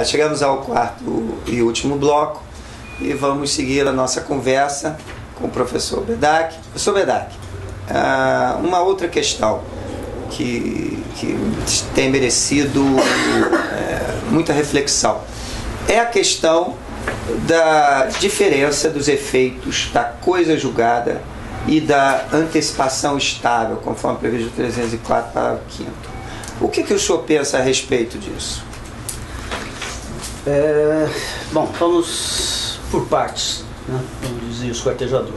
Chegamos ao quarto e último bloco e vamos seguir a nossa conversa com o professor Bedak. Professor Bedak, uma outra questão que tem merecido muita reflexão é a questão da diferença dos efeitos da coisa julgada e da antecipação estável, conforme previsto no 304, parágrafo 5º. O que o senhor pensa a respeito disso? Bom, vamos por partes, né? Como dizia o esquartejador.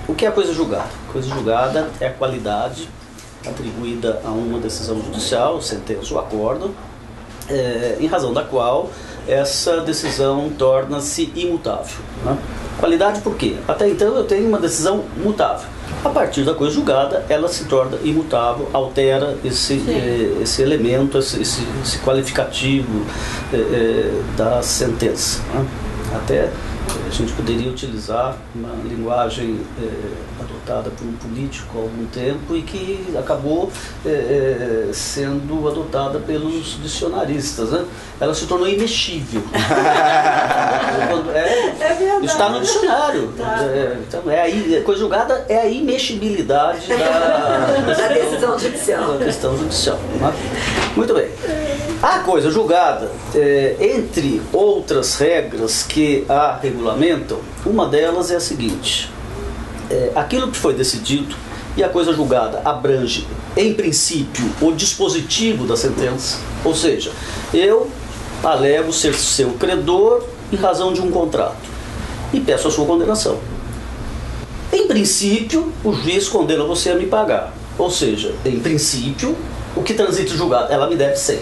O que é a coisa julgada? A coisa julgada é a qualidade atribuída a uma decisão judicial, sentença ou acordo, em razão da qual essa decisão torna-se imutável, né? Qualidade por quê? Até então eu tenho uma decisão mutável. A partir da coisa julgada, ela se torna imutável, altera esse elemento, esse qualificativo da sentença, né? Até a gente poderia utilizar uma linguagem adotada por um político há algum tempo e que acabou sendo adotada pelos dicionaristas, né? Ela se tornou imexível. Está no dicionário. Então, coisa julgada é a imexibilidade da decisão judicial. Da questão judicial, né? Muito bem. A coisa julgada, entre outras regras que a regulamentam, uma delas é a seguinte: aquilo que foi decidido, e a coisa julgada abrange, em princípio, o dispositivo da sentença, ou seja, eu alego ser seu credor em razão de um contrato e peço a sua condenação. Em princípio, o juiz condena você a me pagar, ou seja, em princípio, o que transita julgado, ela me deve 100.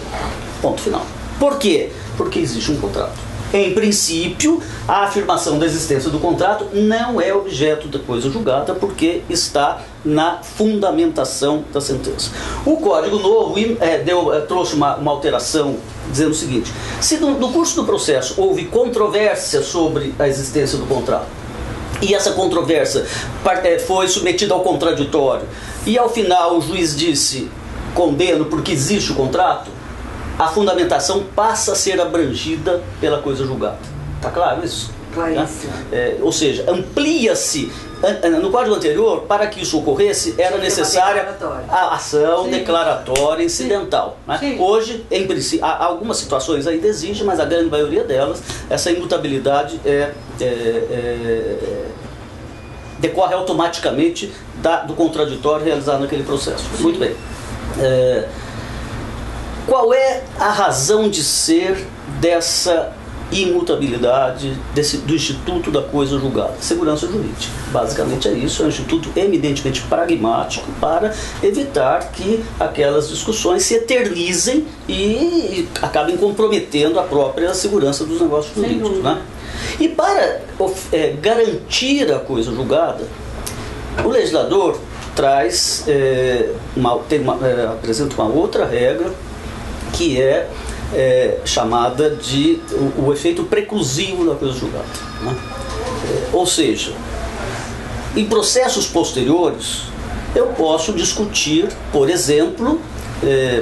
Ponto final. Por quê? Porque existe um contrato. Em princípio, a afirmação da existência do contrato não é objeto da coisa julgada, porque está na fundamentação da sentença. O Código Novo trouxe uma alteração dizendo o seguinte: se no curso do processo houve controvérsia sobre a existência do contrato, e essa controvérsia foi submetida ao contraditório, e ao final o juiz disse condeno porque existe o contrato, a fundamentação passa a ser abrangida pela coisa julgada. Está claro isso? Claríssimo. Ou seja, amplia-se. No código anterior, para que isso ocorresse, era necessária a ação declaratória incidental, né? Hoje, em princípio, há algumas situações ainda exigem, mas a grande maioria delas, essa imutabilidade decorre automaticamente do contraditório realizado naquele processo. Muito bem. Qual é a razão de ser dessa imutabilidade do Instituto da Coisa Julgada? Segurança jurídica. Basicamente é isso, é um instituto eminentemente pragmático para evitar que aquelas discussões se eternizem e acabem comprometendo a própria segurança dos negócios jurídicos, né? E para garantir a coisa julgada, o legislador apresenta uma outra regra, que é chamada de o efeito preclusivo da coisa julgada, né? Ou seja, em processos posteriores eu posso discutir, por exemplo,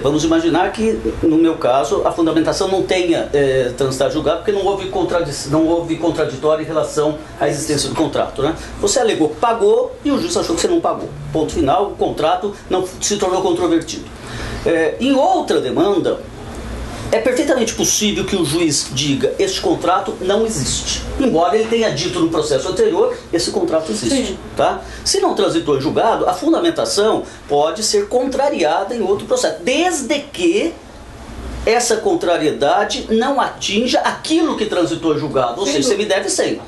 vamos imaginar que no meu caso a fundamentação não tenha transitado julgado porque não houve contraditório em relação à existência do contrato, né? Você alegou que pagou e o juiz achou que você não pagou. Ponto final, o contrato não se tornou controvertido. Em outra demanda, é perfeitamente possível que o juiz diga: este contrato não existe, embora ele tenha dito no processo anterior, esse contrato existe, tá? Se não transitou em julgado, a fundamentação pode ser contrariada em outro processo, desde que essa contrariedade não atinja aquilo que transitou em julgado, ou seja, você me deve 100.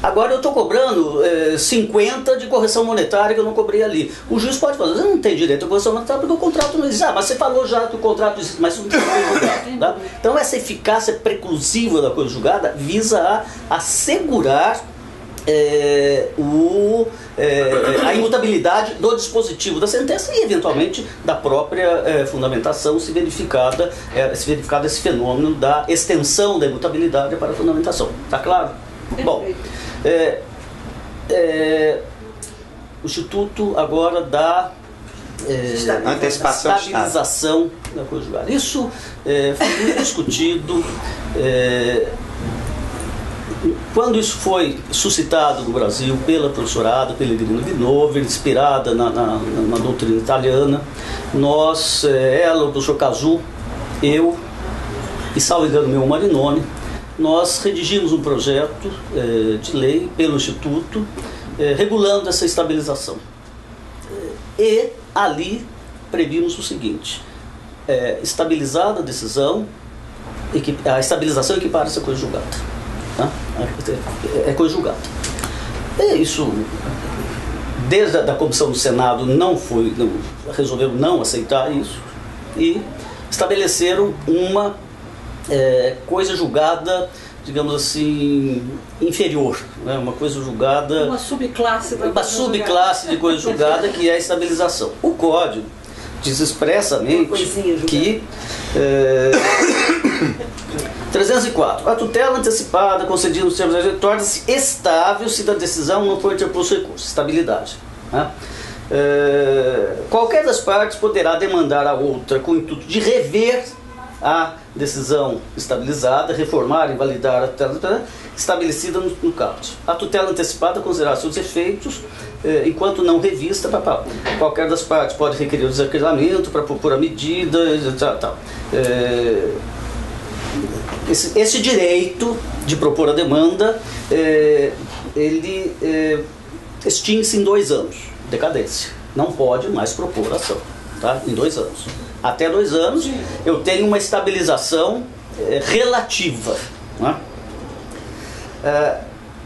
Agora eu estou cobrando 50 de correção monetária que eu não cobrei ali. O juiz pode falar: você não tem direito à correção monetária porque o contrato não existe. Mas você falou já que o contrato existe, mas isso não foi julgado, tá? Então essa eficácia preclusiva da coisa julgada visa a assegurar a imutabilidade do dispositivo da sentença e eventualmente da própria fundamentação, se verificado esse fenômeno da extensão da imutabilidade para a fundamentação. Está claro? Bom, o Instituto agora da Antecipação de estabilização da coisa julgada. Isso foi muito discutido. Quando isso foi suscitado no Brasil pela professorada Pellegrino Vinover, inspirada na doutrina italiana, nós, ela, o professor Cazu, eu e, salvo engano, meu Marinoni, nós redigimos um projeto de lei pelo Instituto regulando essa estabilização. E ali previmos o seguinte: estabilizada a decisão, a estabilização equipara-se a coisa julgada. Tá? É coisa julgada. Isso, desde a comissão do Senado, resolveram não aceitar isso e estabeleceram uma coisa julgada, digamos assim, inferior, né? Uma coisa julgada... Uma subclasse de coisa julgada, que é a estabilização. O Código diz expressamente que... 304. A tutela antecipada concedida nos termos da lei torna-se estável se da decisão não for interposto recurso. Estabilidade. Né? Qualquer das partes poderá demandar a outra com o intuito de rever a decisão estabilizada, reformar, invalidar a tutela estabelecida no caput. A tutela antecipada considerará seus efeitos enquanto não revista. Qualquer das partes pode requerer o desaquelamento para propor a medida, tal. Esse direito de propor a demanda, ele extingue-se em 2 anos, decadência. Não pode mais propor ação, tá? Em 2 anos. Até 2 anos eu tenho uma estabilização relativa. Né?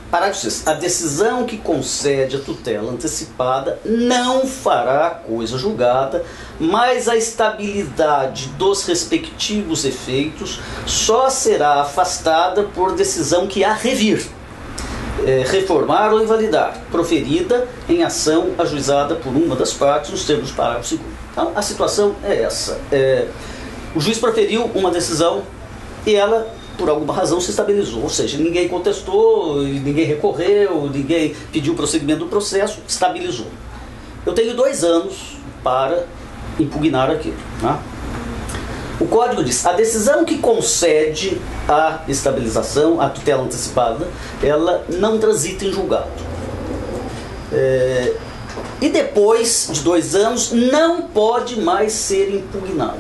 Parágrafo 6. A decisão que concede a tutela antecipada não fará coisa julgada, mas a estabilidade dos respectivos efeitos só será afastada por decisão que a revir, reformar ou invalidar, proferida em ação ajuizada por uma das partes nos termos do parágrafo 2º. Então, a situação é essa. O juiz proferiu uma decisão e ela, por alguma razão, se estabilizou. Ou seja, ninguém contestou, ninguém recorreu, ninguém pediu prosseguimento do processo, estabilizou. Eu tenho 2 anos para impugnar aquilo. Né? O Código diz: a decisão que concede a estabilização, a tutela antecipada, ela não transita em julgado. E depois de 2 anos não pode mais ser impugnada.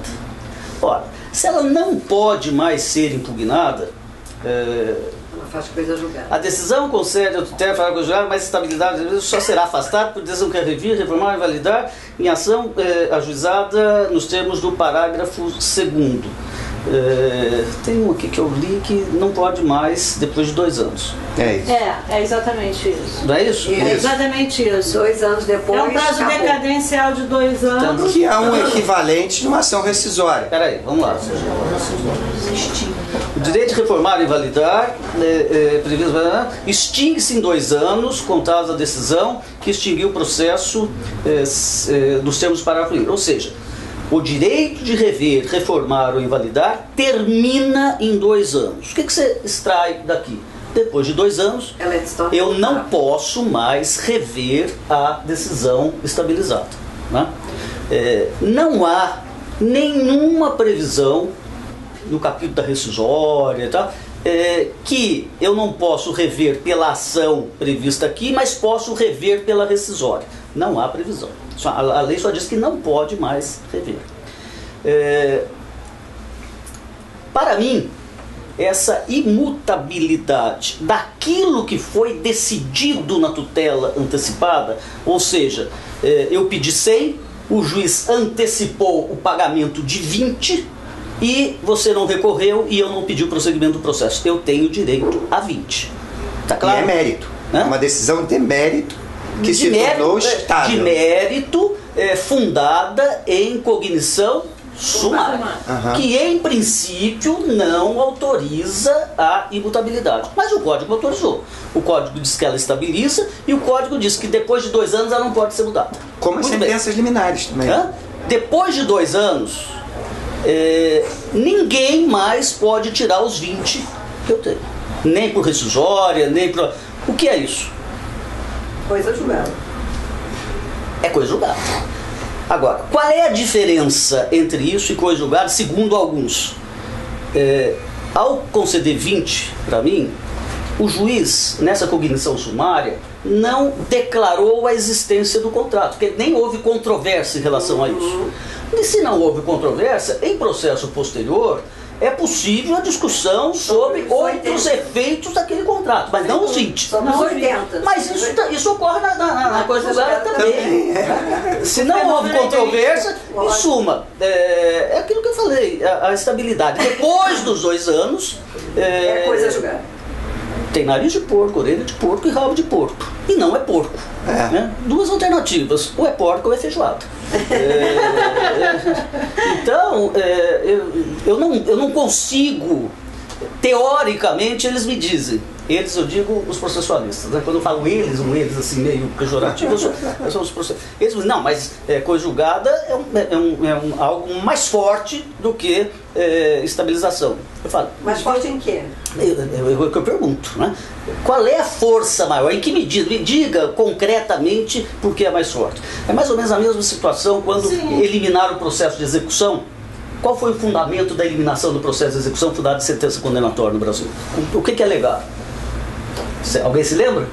Ora, se ela não pode mais ser impugnada, ela faz coisa julgada. A decisão concede a tutela, faz coisa julgada, mas a estabilidade só será afastada por decisão que revir, reformar e validar em ação ajuizada nos termos do parágrafo 2º. Tem um aqui que eu li que não pode mais depois de 2 anos. É isso. É exatamente isso. Não é isso? É exatamente isso. 2 anos depois. É um prazo acabou. decadencial de 2 anos. Que é um equivalente de uma ação rescisória. Peraí, vamos lá. O direito de reformar e invalidar extingue-se em 2 anos, contados a decisão que extinguiu o processo dos termos do parágrafo 1º. Ou seja, o direito de rever, reformar ou invalidar termina em 2 anos. O que você extrai daqui? Depois de 2 anos, eu não posso mais rever a decisão estabilizada. Né? Não há nenhuma previsão no capítulo da rescisória, tá? Que eu não posso rever pela ação prevista aqui, mas posso rever pela rescisória. Não há previsão. A lei só diz que não pode mais rever. Para mim, essa imutabilidade daquilo que foi decidido na tutela antecipada, ou seja, eu pedi 100, o juiz antecipou o pagamento de 20 e você não recorreu e eu não pedi o prosseguimento do processo. Eu tenho direito a 20. Tá claro? E é mérito. É uma decisão de mérito que de se tornou estável. De mérito fundada em cognição sumária, que em princípio não autoriza a imutabilidade. Mas o Código autorizou. O Código diz que ela estabiliza e o Código diz que depois de 2 anos ela não pode ser mudada. Como as sentenças liminares também. Depois de 2 anos, ninguém mais pode tirar os 20 que eu tenho. Nem por rescisória, nem por... O que é isso? Coisa julgada. É coisa julgada. Agora, qual é a diferença entre isso e coisa julgada, segundo alguns? Ao conceder 20, para mim, o juiz, nessa cognição sumária, não declarou a existência do contrato, porque nem houve controvérsia em relação a isso. E se não houve controvérsia, em processo posterior, é possível a discussão sobre outros efeitos daquele contrato, mas não os 20. Nos 80. Mas isso ocorre na coisa julgada também. Se não houve controvérsia, em suma, é aquilo que eu falei, a estabilidade. Depois dos 2 anos... É coisa julgada. Tem nariz de porco, orelha de porco e rabo de porco. E não é porco. Né? 2 alternativas, ou é porco ou é feijoada. Então, eu não consigo, teoricamente, eles me dizem. Eles, eu digo os processualistas, né? Quando eu falo eles, assim, meio pejorativo, eu sou os processualistas. Eles dizem, não, mas coisa julgada é algo mais forte do que estabilização. Eu falo, mais forte em quê? Eu pergunto, né? Qual é a força maior? Em que medida? Me diga concretamente por que é mais forte. É mais ou menos a mesma situação quando eliminaram o processo de execução. Qual foi o fundamento da eliminação do processo de execução fundado em sentença condenatória no Brasil? O que é legado? Alguém se lembra?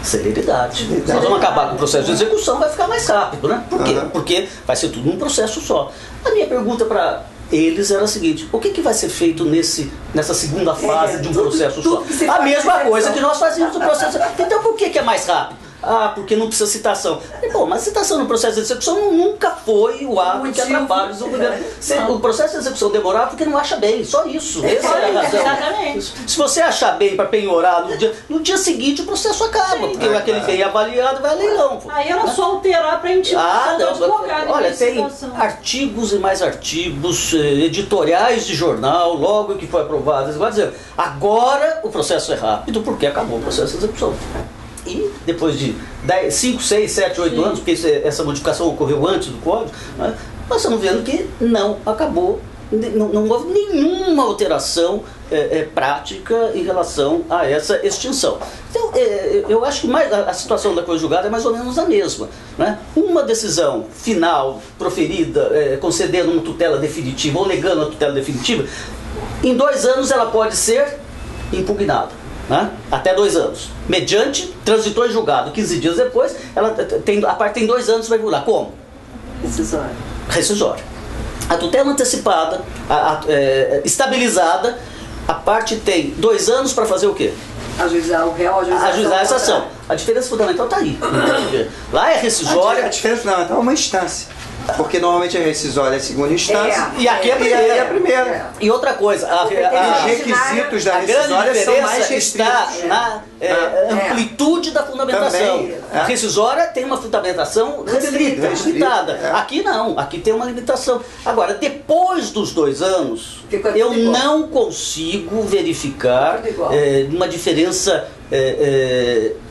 Celeridade. Nós vamos acabar com o processo de execução, vai ficar mais rápido, né? Por quê? Porque vai ser tudo num processo só. A minha pergunta para eles era a seguinte: o que vai ser feito nessa segunda fase de um processo só? A mesma coisa que nós fazíamos no processo. Então por que é mais rápido? Porque não precisa citação. Bom, mas citação no processo de execução nunca foi o ato que atrapalha o desenvolvimento. O processo de execução demorava porque não acha bem, só isso. Essa é a razão. Exatamente. Se você achar bem para penhorar no dia seguinte o processo acaba, porque aquele bem avaliado vai a leilão. Aí ela só alterar para intimação do advogado. Olha, tem artigos e mais artigos, editoriais de jornal, logo que foi aprovado. Eles vão dizer, agora o processo é rápido porque acabou o processo de execução. E depois de 5, 6, 7, 8 anos, porque essa modificação ocorreu antes do código, né, nós estamos vendo que não acabou, não houve nenhuma alteração prática em relação a essa extinção. Então, eu acho que a situação da coisa julgada é mais ou menos a mesma. Né? Uma decisão final proferida, concedendo uma tutela definitiva ou negando a tutela definitiva, em 2 anos ela pode ser impugnada. Né? Até 2 anos. Mediante, transitou em julgado. 15 dias depois, a parte tem 2 anos, vai mudar. Como? Rescisório. A tutela antecipada, estabilizada, a parte tem 2 anos para fazer o quê? Ajuizar o réu, ajuizar essa ação. A diferença fundamental está aí. Lá é rescisória. A diferença fundamental é uma instância. Porque normalmente a rescisória é a segunda instância. E aqui é a primeira. E outra coisa, os requisitos da rescisória são mais restritos. Está na amplitude da fundamentação. A rescisória tem uma fundamentação limitada. Aqui não, aqui tem uma limitação. Agora, depois dos 2 anos, eu não consigo verificar uma diferença.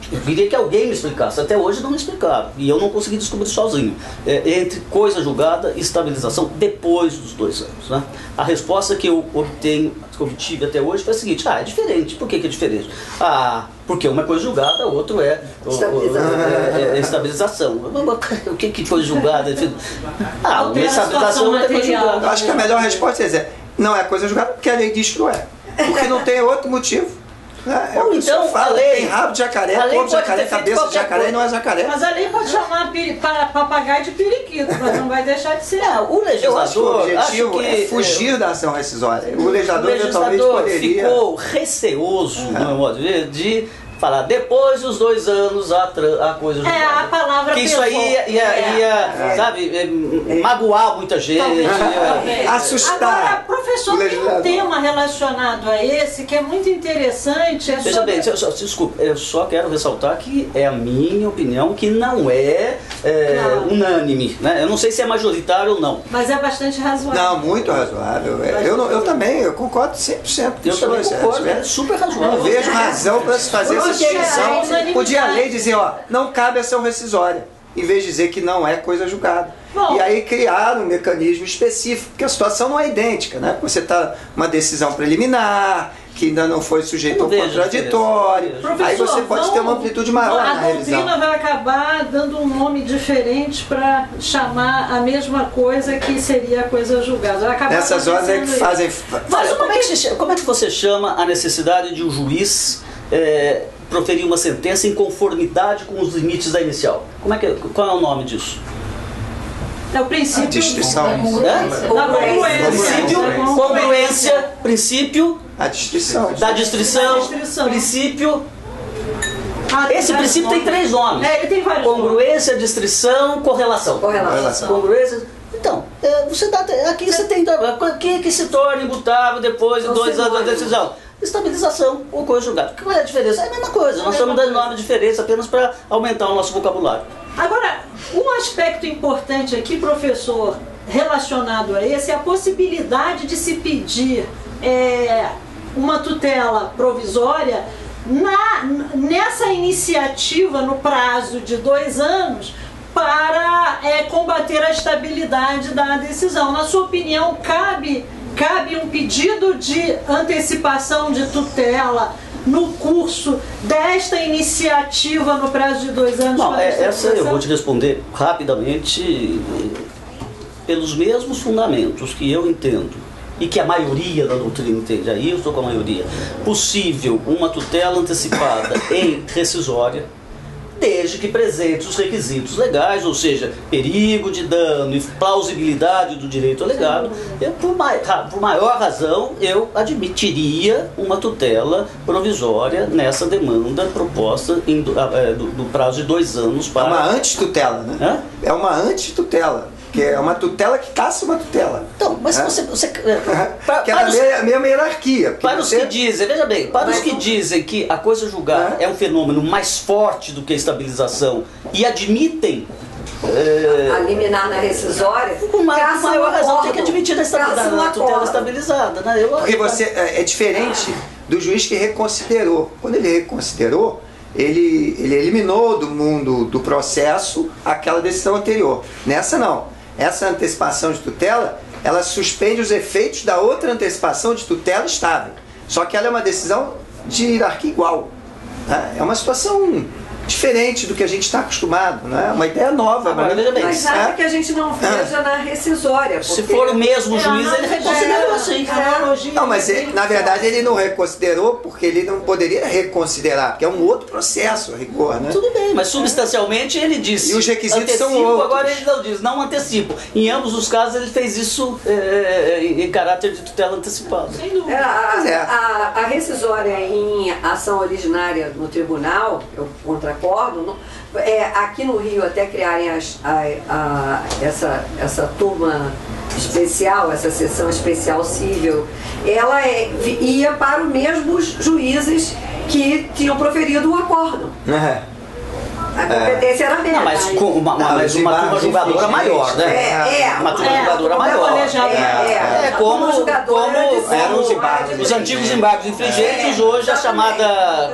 Eu queria que alguém me explicasse. Até hoje não me explicaram. E eu não consegui descobrir sozinho. Entre coisa julgada e estabilização depois dos 2 anos. Né? A resposta que eu obtive até hoje foi a seguinte: é diferente. Por que é diferente? Porque uma é coisa julgada, a outra é estabilização. O que foi julgada? Uma estabilização não é coisa julgada. Eu acho que a melhor resposta é dizer: não é coisa julgada porque a lei diz que não é. Porque não tem outro motivo. Ou então a lei tem rabo de jacaré, corpo de jacaré, cabeça de jacaré e não é jacaré. Mas a lei pode chamar papagaio de periquito, mas não vai deixar de ser. O legislador, eu acho que o objetivo é fugir da ação rescisória. O legislador eventualmente poderia... ficou receoso, no meu modo de ver, de falar depois dos 2 anos a coisa julgada. A palavra que isso aí ia sabe, magoar muita gente. Assustar. Agora, professor, tem um tema relacionado a esse que é muito interessante. Veja bem, desculpa, eu só quero ressaltar que é a minha opinião, que não é unânime. Né? Eu não sei se é majoritário ou não. Mas é bastante razoável. Não, muito razoável. Eu também, eu concordo 100%. Eu também concordo, é super razoável. Não vejo razão para se fazer essa distinção. Podia a lei dizer, não cabe ação rescisória, em vez de dizer que não é coisa julgada. Bom. E aí criaram um mecanismo específico, porque a situação não é idêntica, né? Você está uma decisão preliminar, que ainda não foi sujeito ao contraditório. Aí você pode ter uma amplitude maior na revisão. A doutrina vai acabar dando um nome diferente para chamar a mesma coisa que seria a coisa julgada. Vai acabar Nessas horas é que fazem... Mas como é que você chama a necessidade de um juiz proferir uma sentença em conformidade com os limites da inicial? Qual é o nome disso? É o princípio A destruição. da congruência. Princípio A destruição. da distrição, princípio... Esse princípio tem 3 nomes. Ele tem vários congruência, distrição, correlação. Correlação. Congruência. Então, aqui você tem que se torna imutável depois de 2 anos da decisão. Estabilização ou coisa julgada. Qual é a diferença? É a mesma coisa. Nós estamos dando nome de diferença apenas para aumentar o nosso vocabulário. Agora, um aspecto importante aqui, professor, relacionado a esse, é a possibilidade de se pedir uma tutela provisória nessa iniciativa no prazo de 2 anos para combater a estabilidade da decisão. Na sua opinião, cabe um pedido de antecipação de tutela no curso desta iniciativa no prazo de 2 anos? Não, essa eu vou te responder rapidamente pelos mesmos fundamentos que eu entendo e que a maioria da doutrina entende. Aí eu estou com a maioria. Possível uma tutela antecipada em rescisória, desde que presente os requisitos legais, ou seja, perigo de dano e plausibilidade do direito alegado. Por maior razão, eu admitiria uma tutela provisória nessa demanda proposta do prazo de 2 anos para... É uma antitutela, né? É uma antitutela. Que é uma tutela que caça uma tutela. Então, mas você que é a mesma hierarquia. Para os que dizem, veja bem, para os que dizem que a coisa julgada é um fenômeno mais forte do que a estabilização e admitem a liminar na rescisória, com maior razão tem que admitir a estabilidade, a tutela estabilizada, né? Porque você é diferente do juiz que reconsiderou. Quando ele reconsiderou, ele eliminou do mundo do processo aquela decisão anterior. Nessa não. Essa antecipação de tutela, ela suspende os efeitos da outra antecipação de tutela estável. Só que ela é uma decisão de hierarquia igual. Né? É uma situação diferente do que a gente está acostumado, né? Uma ideia nova. Agora, veja bem, mas nada que a gente não veja na rescisória. Se for o mesmo juiz, ele reconsiderou assim. Não, mas na verdade ele não reconsiderou porque ele não poderia reconsiderar, porque é um outro processo, a rigor, né? Tudo bem, mas substancialmente ele disse. E os requisitos antecipo, são outros. Agora ele não diz, não antecipo. Em ambos os casos ele fez isso em caráter de tutela antecipada. Sem dúvida. A rescisória em ação originária no tribunal, eu contra aqui no Rio até criarem essa turma especial, essa sessão especial civil, ela ia para os mesmos juízes que tinham proferido o acórdão. A competência era mesmo. Mas com uma turma julgadora maior, né? Uma turma julgadora maior. Como eram os antigos embargos infringentes, hoje a chamada...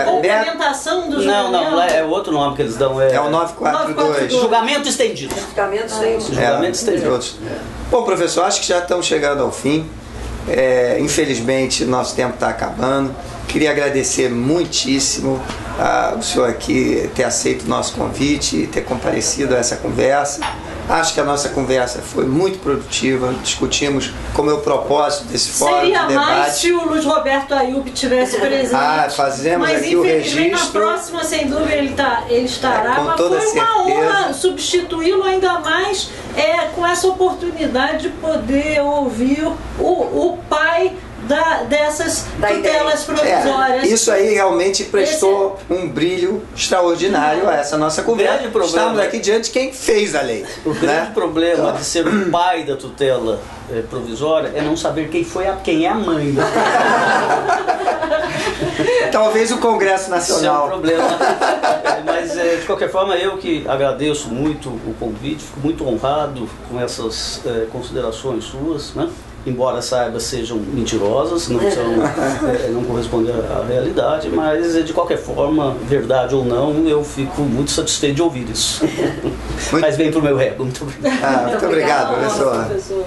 Complementação do julgamento. Não, é outro nome que eles dão. É o 942. Julgamento estendido. Julgamento estendido. Bom, professor, acho que já estamos chegando ao fim. Infelizmente, nosso tempo está acabando. Queria agradecer muitíssimo o senhor aqui ter aceito o nosso convite e ter comparecido a essa conversa. Acho que a nossa conversa foi muito produtiva, discutimos como é o propósito desse fórum de debate. Seria mais se o Luiz Roberto Ayub tivesse presente. Fazemos aqui o registro. Mas na próxima, sem dúvida, ele estará. Com mas toda foi uma certeza. honra substituí-lo ainda mais com essa oportunidade de poder ouvir o pai dessas tutelas provisórias. Isso aí realmente prestou um brilho extraordinário a essa nossa conversa. Estamos aqui diante de quem fez a lei. O grande problema de ser o pai da tutela provisória é não saber quem é a mãe da Talvez o Congresso Nacional. Isso é um problema. Mas, de qualquer forma, eu que agradeço muito o convite, fico muito honrado com essas considerações suas, né? embora saiba sejam mentirosas, não correspondem à realidade, mas de qualquer forma, verdade ou não, eu fico muito satisfeito de ouvir isso. Mas vem pro meu ego. Muito obrigado. Muito obrigado, professor.